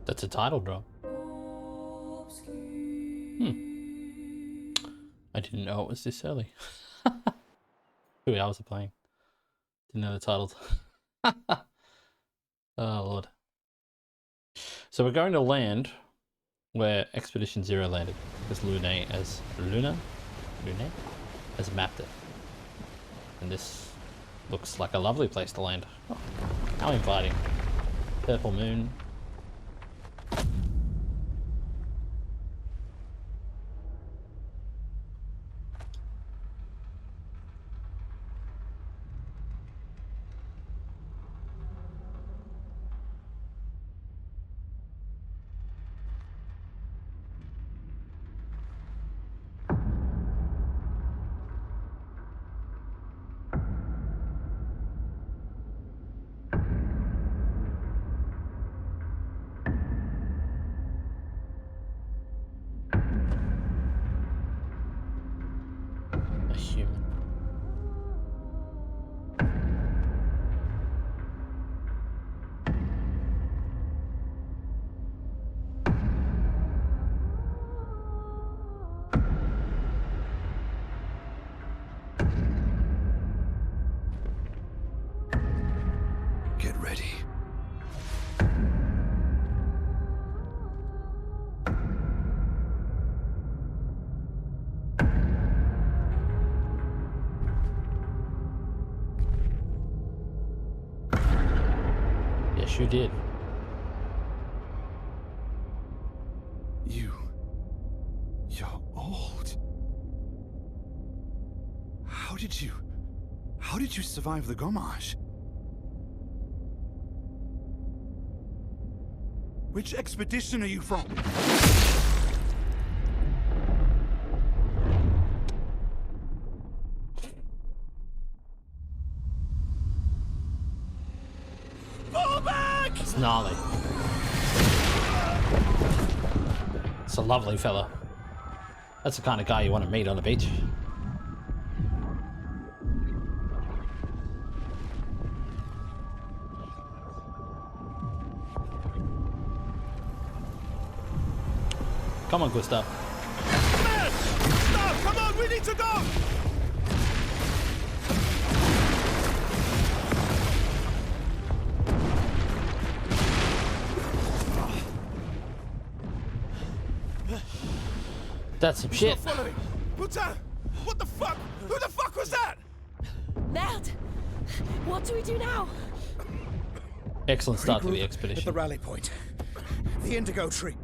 That's a title drop. I didn't know it was this early. 2 hours of playing. Didn't know the titles. Oh, Lord. So we're going to land where Expedition Zero landed, because Luna has mapped it. And this looks like a lovely place to land. Oh, how inviting. Purple moon. Get ready. Yes, you did. You're old. How did you survive the Gommage? Which expedition are you from? Fall back! It's gnarly. It's a lovely fella. That's the kind of guy you want to meet on the beach. Come on, Gustav. Man! Stop! Come on, we need to go! That's some shit. Following. Putain! What the fuck? Who the fuck was that? Merde! What do we do now? Excellent start to the Regroup expedition. at the rally point. The indigo tree.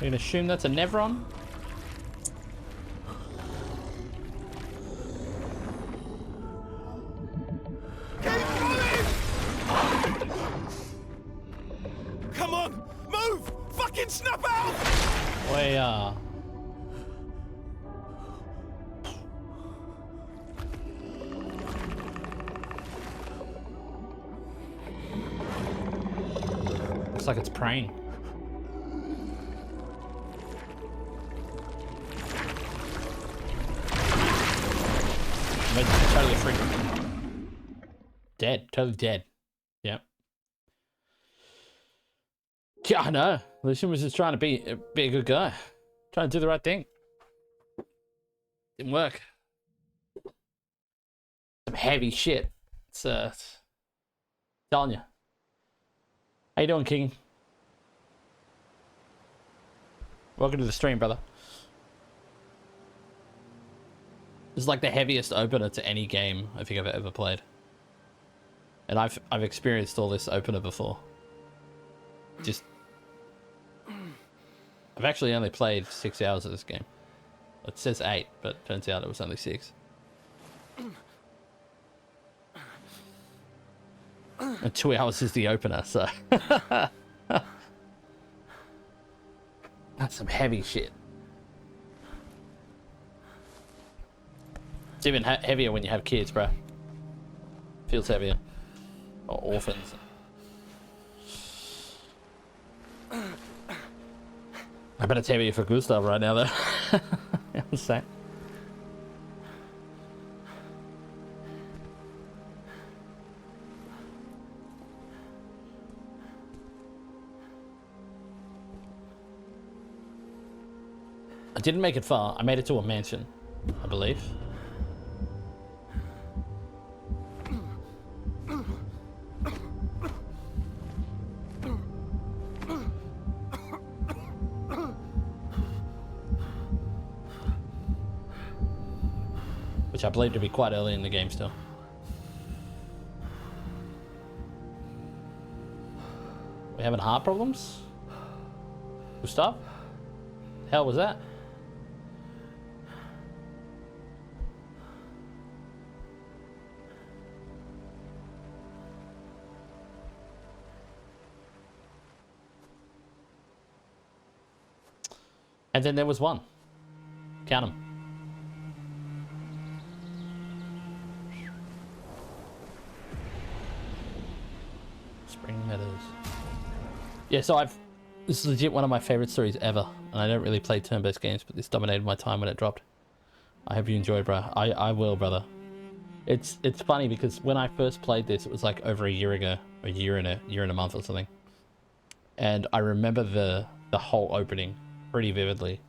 You can assume that's a Nevron. Come on! Move! Fucking snap out! We looks like it's praying. Totally free. Dead. Totally dead. Yep. Yeah, I know. Lucian was just trying to be a good guy. Trying to do the right thing. Didn't work. Some heavy shit. It's telling you. How you doing, King? Welcome to the stream, brother. This is like the heaviest opener to any game I think I've ever played. And I've experienced all this opener before. Just I've actually only played 6 hours of this game. It says 8, but turns out it was only 6. And 2 hours is the opener, so that's some heavy shit. It's even heavier when you have kids, bro. Feels heavier. Or orphans. I bet it's heavier for Gustav right now, though. You understand? I didn't make it far. I made it to a mansion, I believe. Which I believe to be quite early in the game still. We having heart problems? Gustav? The hell was that? And then there was one. Count them. Spring Meadows. Yeah, so this is legit one of my favorite stories ever. And I don't really play turn-based games, but this dominated my time when it dropped. I hope you enjoyed, bro. I will, brother. It's funny because when I first played this, it was like over a year ago. A year and a month or something. And I remember the whole opening pretty vividly.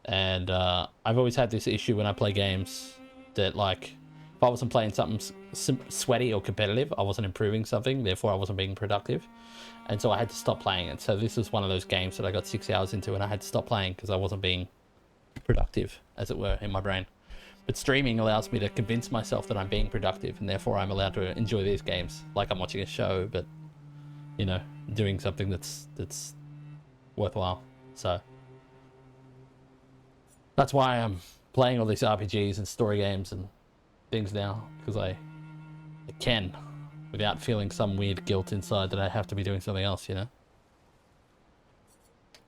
And I've always had this issue when I play games that, like, if I wasn't playing something sweaty or competitive, I wasn't improving something, therefore I wasn't being productive. And so I had to stop playing it. So this is one of those games that I got 6 hours into and I had to stop playing because I wasn't being productive, as it were, in my brain. But streaming allows me to convince myself that I'm being productive, and therefore I'm allowed to enjoy these games like I'm watching a show, but, you know, doing something that's worthwhile. So that's why I'm playing all these RPGs and story games and things now, because I can, without feeling some weird guilt inside that I have to be doing something else, you know?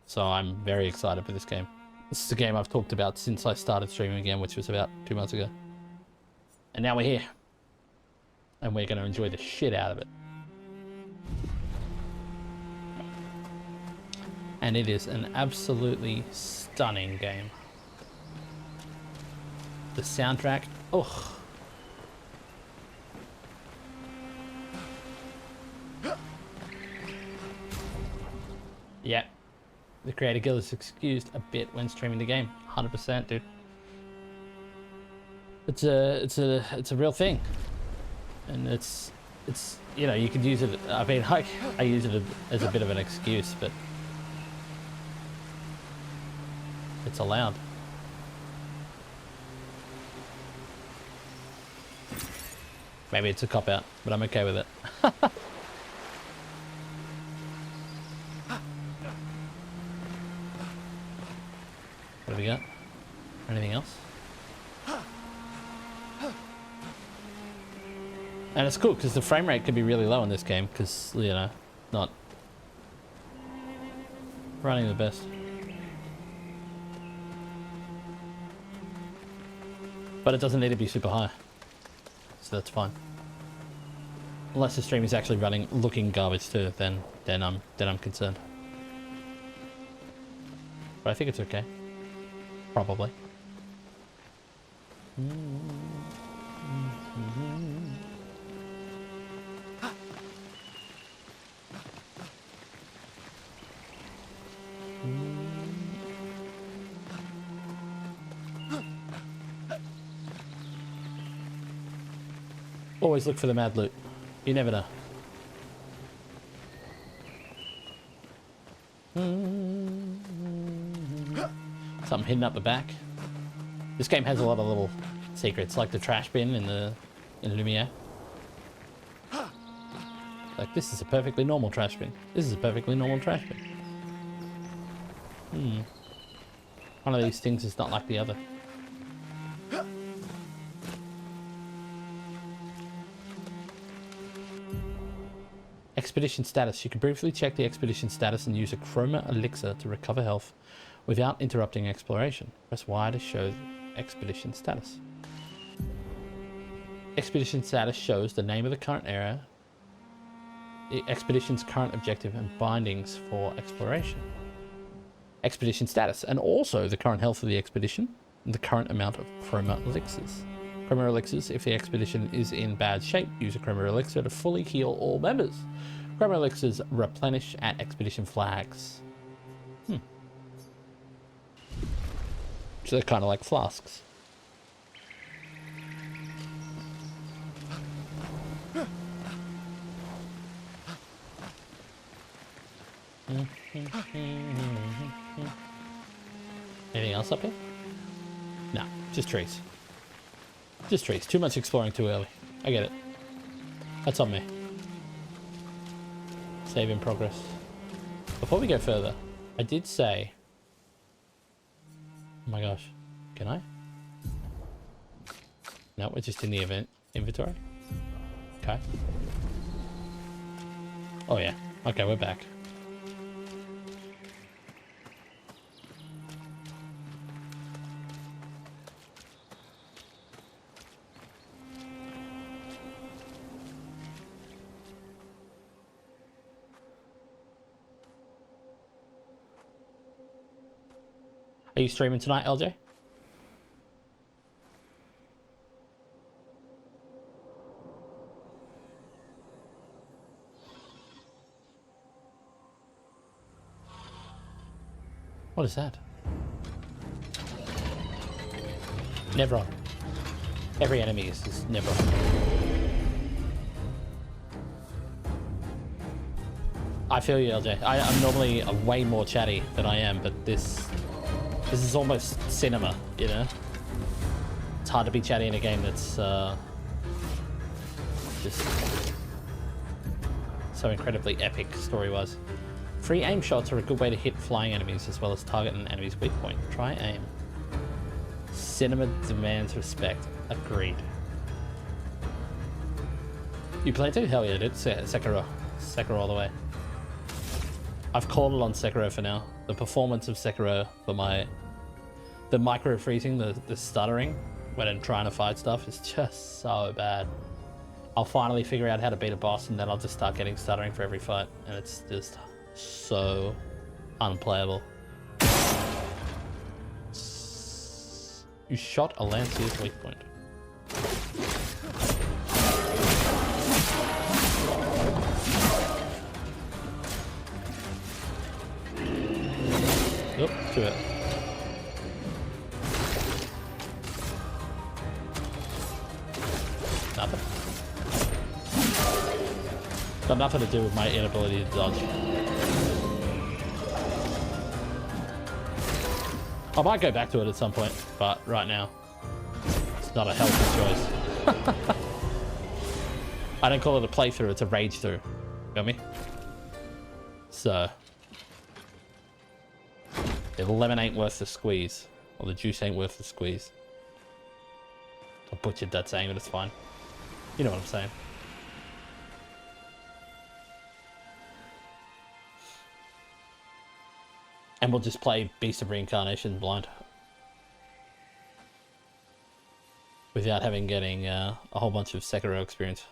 So I'm very excited for this game. This is a game I've talked about since I started streaming again, which was about 2 months ago. And now we're here. And we're going to enjoy the shit out of it. And it is an absolutely stunning game. The soundtrack, ugh. Yeah, the creator guild is excused a bit when streaming the game. 100%, dude. It's a real thing, and it's you know, you could use it. I mean, I use it as a bit of an excuse, but it's allowed. Maybe it's a cop-out, but I'm okay with it. What have we got? Anything else? And it's cool because the frame rate could be really low in this game because, you know, not running the best. But it doesn't need to be super high. So that's fine. Unless the stream is actually running looking garbage too, then I'm concerned. But I think it's okay. Probably. Always look for the mad loot. You never know. Something hidden up the back. This game has a lot of little secrets, like the trash bin in Lumiere. Like, this is a perfectly normal trash bin. This is a perfectly normal trash bin. One of these things is not like the other. Expedition status. You can briefly check the expedition status and use a chroma elixir to recover health without interrupting exploration. Press Y to show the expedition status. Expedition status shows the name of the current area, the expedition's current objective, and bindings for exploration. Expedition status, and also the current health of the expedition, and the current amount of chroma elixirs. Chroma elixirs, if the expedition is in bad shape, use a chroma elixir to fully heal all members. Chroma elixirs replenish at expedition flags. So they're kind of like flasks. Anything else up here? No, just trees. Just trees. Too much exploring too early. I get it. That's on me. Save in progress. Before we go further, I did say... Oh my gosh. Can I? No, we're just in the event inventory. Okay. Oh yeah. Okay, we're back. Are you streaming tonight, LJ? What is that? Never on. Every enemy is never on. I feel you, LJ. I'm normally way more chatty than I am, but this is almost cinema, you know? It's hard to be chatty in a game that's just so incredibly epic story-wise. Free aim shots are a good way to hit flying enemies as well as target an enemy's weak point. Try aim. Cinema demands respect. Agreed. You played too? Hell yeah, dude. Sekiro. Sekiro all the way. I've called it on Sekiro for now. The performance of Sekiro for the micro freezing, the stuttering when I'm trying to fight stuff is just so bad. I'll finally figure out how to beat a boss and then I'll just start getting stuttering for every fight, and it's just so unplayable. You shot a Lancier's weak point. Oop, to it. Nothing. Got nothing to do with my inability to dodge. I might go back to it at some point, but right now, it's not a healthy choice. I don't call it a playthrough, it's a rage through. Got me? So, the lemon ain't worth the squeeze, or the juice ain't worth the squeeze. I butchered that saying, but it's fine. You know what I'm saying. And we'll just play Beast of Reincarnation blind. Without getting a whole bunch of Sekiro experience.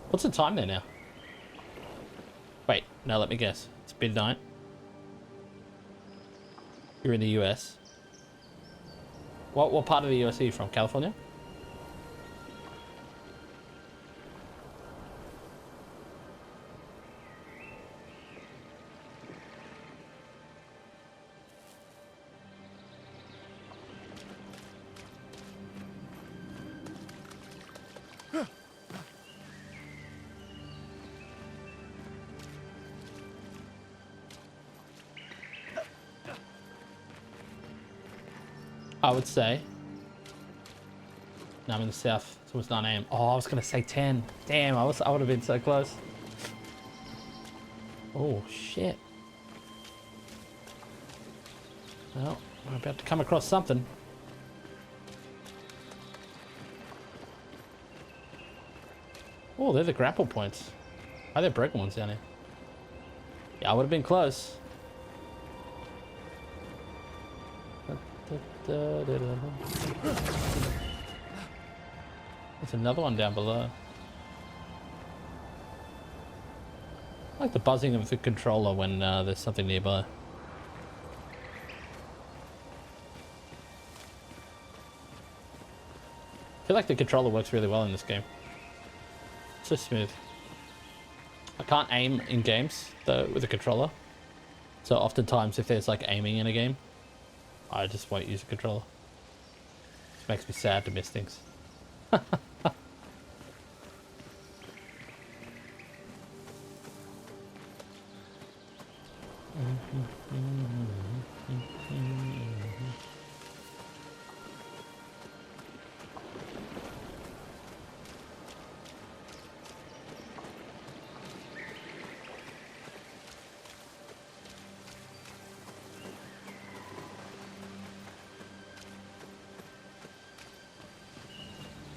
What's the time there now? Wait, no, let me guess. It's midnight. You're in the US. What part of the US are you from? California? I would say. No, I'm in the south. It's almost 9 AM. Oh, I was gonna say 10. Damn, I would have been so close. Oh shit. Well, we're about to come across something. Oh, they're the grapple points. Oh, they're broken ones down here. Yeah, I would have been close. There's another one down below. I like the buzzing of the controller when there's something nearby. I feel like the controller works really well in this game. It's so smooth. I can't aim in games though with a controller. So oftentimes if there's like aiming in a game, I just won't use a controller. It makes me sad to miss things. I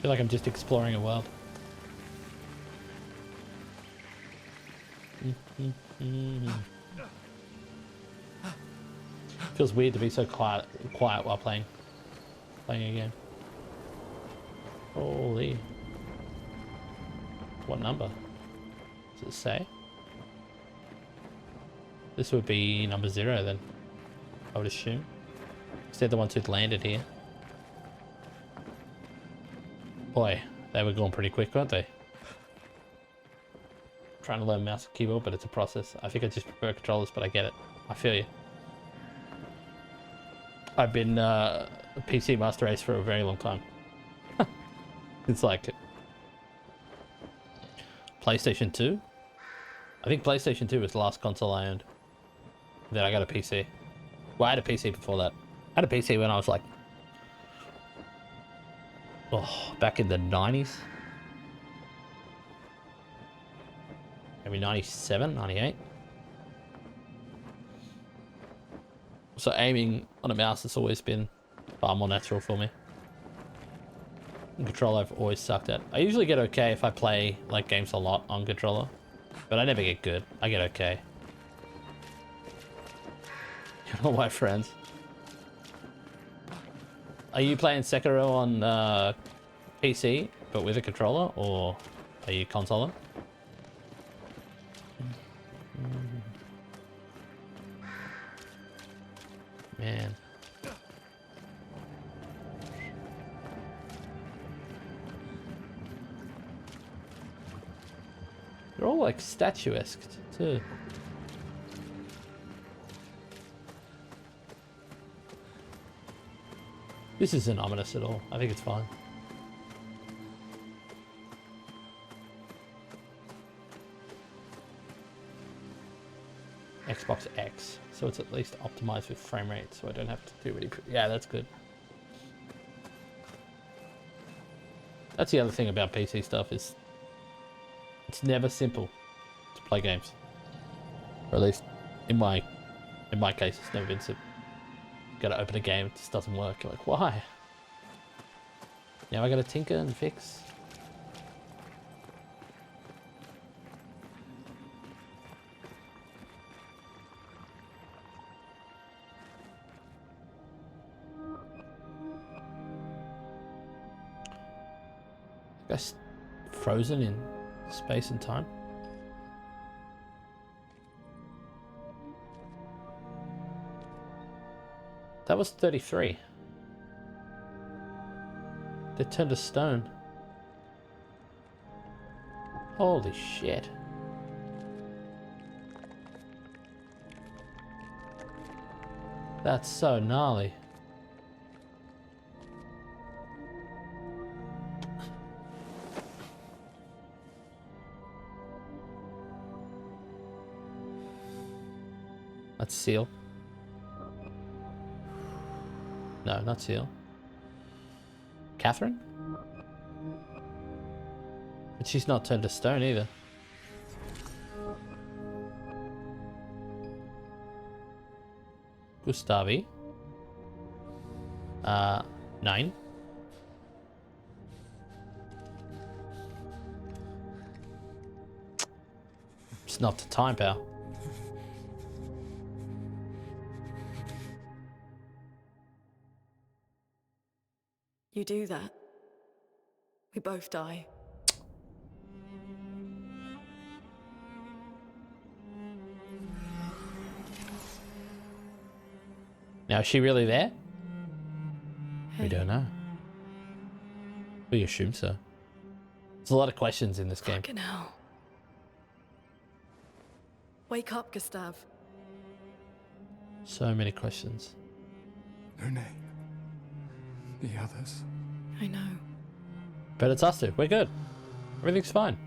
feel like I'm just exploring a world. Feels weird to be so quiet while playing a game. Holy. What number? Does it say? This would be number 0 then, I would assume. Because they're the ones who'd landed here. Boy, they were going pretty quick, weren't they? Trying to learn mouse and keyboard, but it's a process. I think I just prefer controllers, but I get it. I feel you. I've been a PC Master Race for a very long time. It's like PlayStation 2. I think PlayStation 2 was the last console I owned. Then I got a PC. Well, I had a PC before that. I had a PC when I was like, back in the 90s. Maybe 97, 98. So aiming on a mouse has always been far more natural for me. And controller I've always sucked at. I usually get okay if I play like games a lot on controller, but I never get good. I get okay. All my friends. Are you playing Sekiro on PC but with a controller, or are you consoler? Man. They're all like statuesque too. This isn't ominous at all. I think it's fine. Xbox X, so it's at least optimized with frame rate, so I don't have to do any. Yeah, that's good. That's the other thing about PC stuff, is it's never simple to play games, or at least in my case, it's never been simple. Got to open a game, it just doesn't work. You're like, why? Now I got to tinker and fix. Guess frozen in space and time. That was 33. They turned to stone. Holy shit. That's so gnarly. That's Seal. No, not Seal. Catherine? But she's not turned to stone either. Gustavi. 9. It's not the time, pal. do that, we both die. Now, is she really there? We Hey. don't know. We assume so. There's a lot of questions in this game. Fucking hell. Wake up, Gustav. So many questions. Lune. The others. I know. But it's us two. We're good. Everything's fine.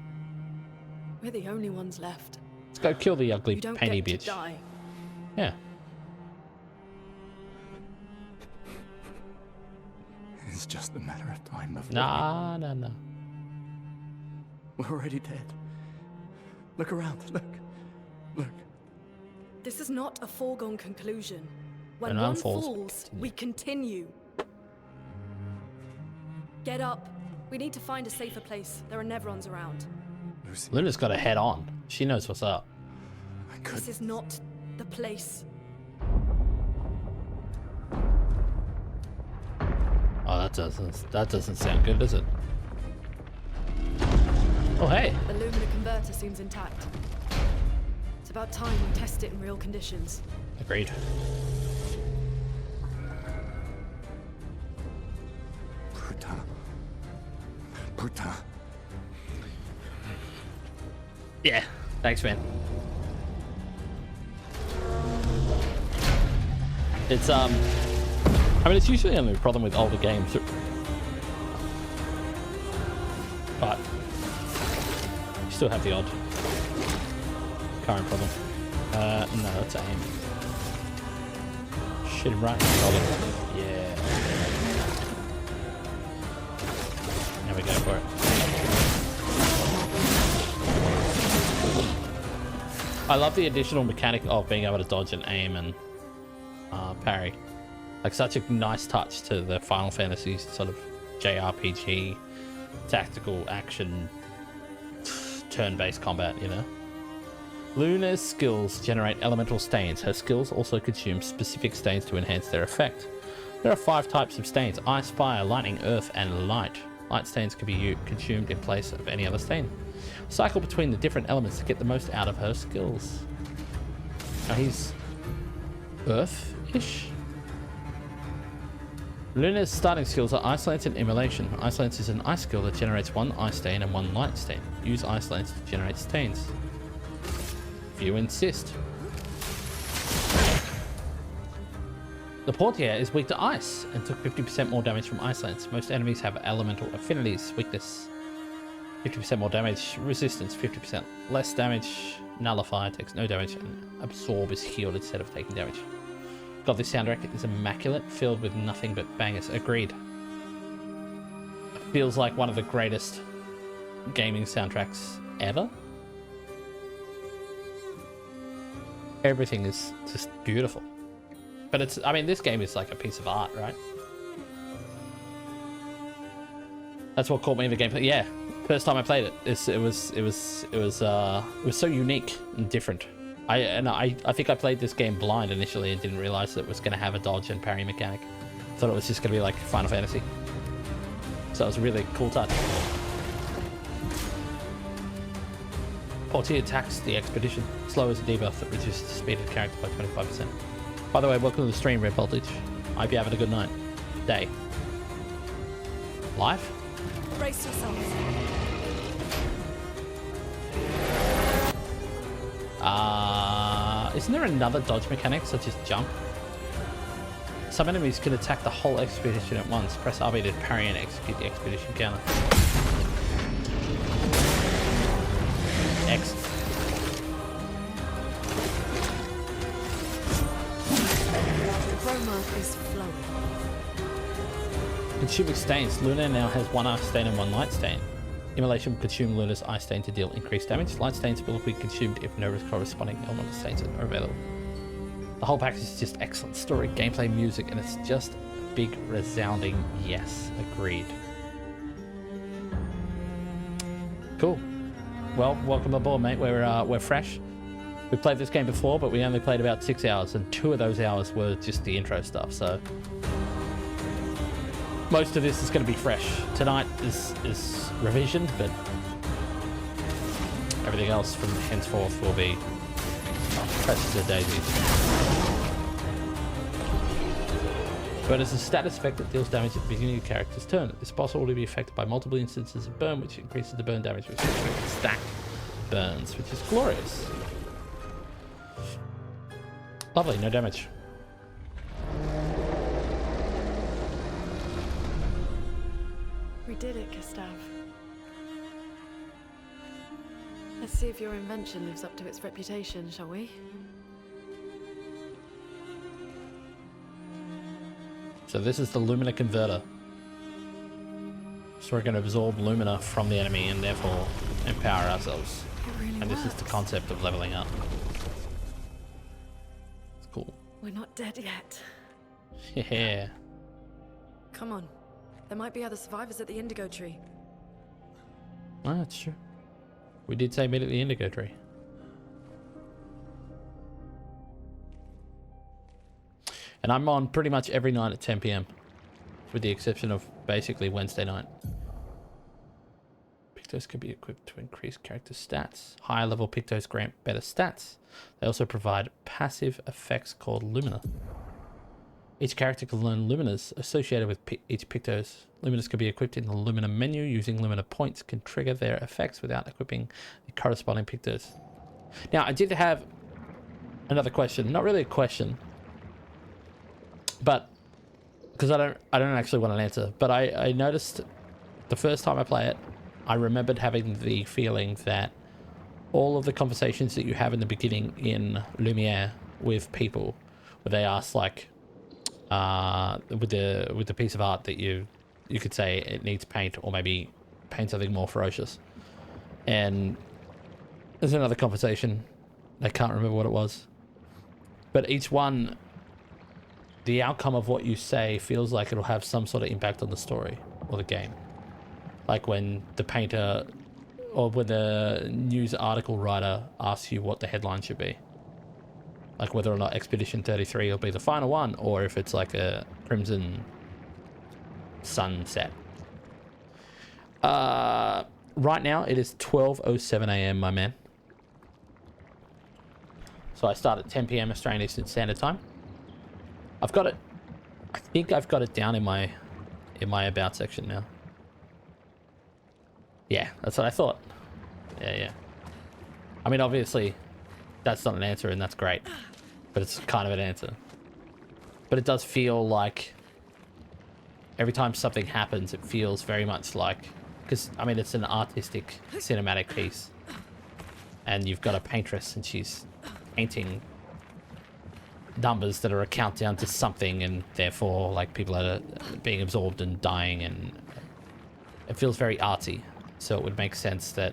We're the only ones left. Let's go kill the ugly You don't painty get bitch. to die. Yeah. It's just a matter of time before Nah. we're already dead. Look around. Look. This is not a foregone conclusion. When When one one falls, falls, we continue. Get up. We need to find a safer place. There are Nevrons around. Lucy, Luna's got a head on. She knows what's up. I This couldn't. is not the place. Oh, that doesn't sound good, does it? Oh, hey. The Lumina converter seems intact. It's about time we test it in real conditions. Agreed. Putain. Yeah. Thanks, man. It's I mean, it's usually only a problem with older games, but you still have the odd current problem. No, that's aim. Shit him right in the shoulder. Yeah. There we go for it. I love the additional mechanic of being able to dodge and aim and parry. Like, such a nice touch to the Final Fantasy sort of JRPG, tactical action, turn-based combat, you know? Luna's skills generate elemental stains. Her skills also consume specific stains to enhance their effect. There are 5 types of stains: ice, fire, lightning, earth, and light. Light stains can be consumed in place of any other stain. Cycle between the different elements to get the most out of her skills. Now he's earth-ish. Luna's starting skills are Ice Lance and Immolation. Ice Lance is an ice skill that generates 1 ice stain and 1 light stain. Use Ice Lance to generate stains, if you insist. The Portier is weak to ice and took 50% more damage from Ice Lance. Most enemies have elemental affinities. Weakness 50% more damage, resistance 50% less damage, nullify takes no damage, and absorb is healed instead of taking damage. God, this soundtrack is immaculate, filled with nothing but bangers. Agreed. It feels like one of the greatest gaming soundtracks ever. Everything is just beautiful. But it's, I mean, this game is like a piece of art, right? That's what caught me in the gameplay. Yeah, first time I played it, it was so unique and different. I think I played this game blind initially and didn't realize that it was going to have a dodge and parry mechanic. Thought it was just going to be like Final Fantasy. So it was a really cool touch. Portier attacks the expedition. Slow as a debuff that reduces the speed of the character by 25%. By the way, welcome to the stream, Red Voltage. I hope you're having a good night. Day. Life? Brace yourselves. Isn't there another dodge mechanic, such as jump? Some enemies can attack the whole expedition at once. Press RB to parry and execute the expedition counter. X. The chroma is flowing. Consuming stains. Luna now has 1 ice stain and 1 light stain. Immolation will consume Luna's ice stain to deal increased damage. Light stains will be consumed if no corresponding elemental stains are available. The whole package is just excellent story, gameplay, music, and it's just a big resounding yes. Agreed. Cool. Well, welcome aboard, mate. We're fresh. We played this game before, but we only played about 6 hours, and 2 of those hours were just the intro stuff. So most of this is going to be fresh. Tonight is revision, but everything else from henceforth will be fresh as a daisy. Burn is a status effect that deals damage at the beginning of the character's turn. It's possible to be affected by multiple instances of burn, which increases the burn damage with stacked burns, which is glorious. Lovely, no damage. We did it, Gustav. Let's see if your invention lives up to its reputation, shall we? So this is the Lumina converter. So we're going to absorb Lumina from the enemy and therefore empower ourselves. It really And this is works. the concept of leveling up. It's cool. We're not dead yet. Yeah. Come on. There might be other survivors at the Indigo Tree. Oh, that's true. We did say meet at the Indigo Tree. And I'm on pretty much every night at 10 p.m. with the exception of basically Wednesday night. Pictos can be equipped to increase character stats. Higher level Pictos grant better stats. They also provide passive effects called Lumina. Each character can learn Luminas associated with each Pictos. Luminas can be equipped in the Lumina menu. Using Lumina points can trigger their effects without equipping the corresponding Pictos. Now, I did have another question. Not really a question, but because I don't actually want an answer. But I noticed the first time I play it, I remembered having the feeling that all of the conversations that you have in the beginning in Lumiere with people, where they ask like, with the piece of art that you could say it needs paint, or maybe paint something more ferocious. And there's another conversation. I can't remember what it was, but each one, the outcome of what you say feels like it'll have some sort of impact on the story or the game. Like when the painter or when the news article writer asks you what the headline should be. Like whether or not Expedition 33 will be the final one, or if it's like a Crimson Sunset. Right now it is 12:07 a.m. my man. So I start at 10 p.m. Australian Eastern Standard Time. I've got it. I think I've got it down in my about section now. Yeah, that's what I thought. Yeah. I mean, obviously, that's not an answer, and that's great. But it's kind of an answer. But it does feel like every time something happens, it feels very much like... Because, I mean, it's an artistic, cinematic piece. And you've got a paintress, and she's painting numbers that are a countdown to something, and therefore, like, people are being absorbed and dying, and it feels very artsy. So it would make sense that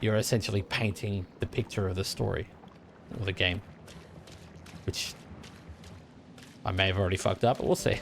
you're essentially painting the picture of the story or the game, which I may have already fucked up, but we'll see.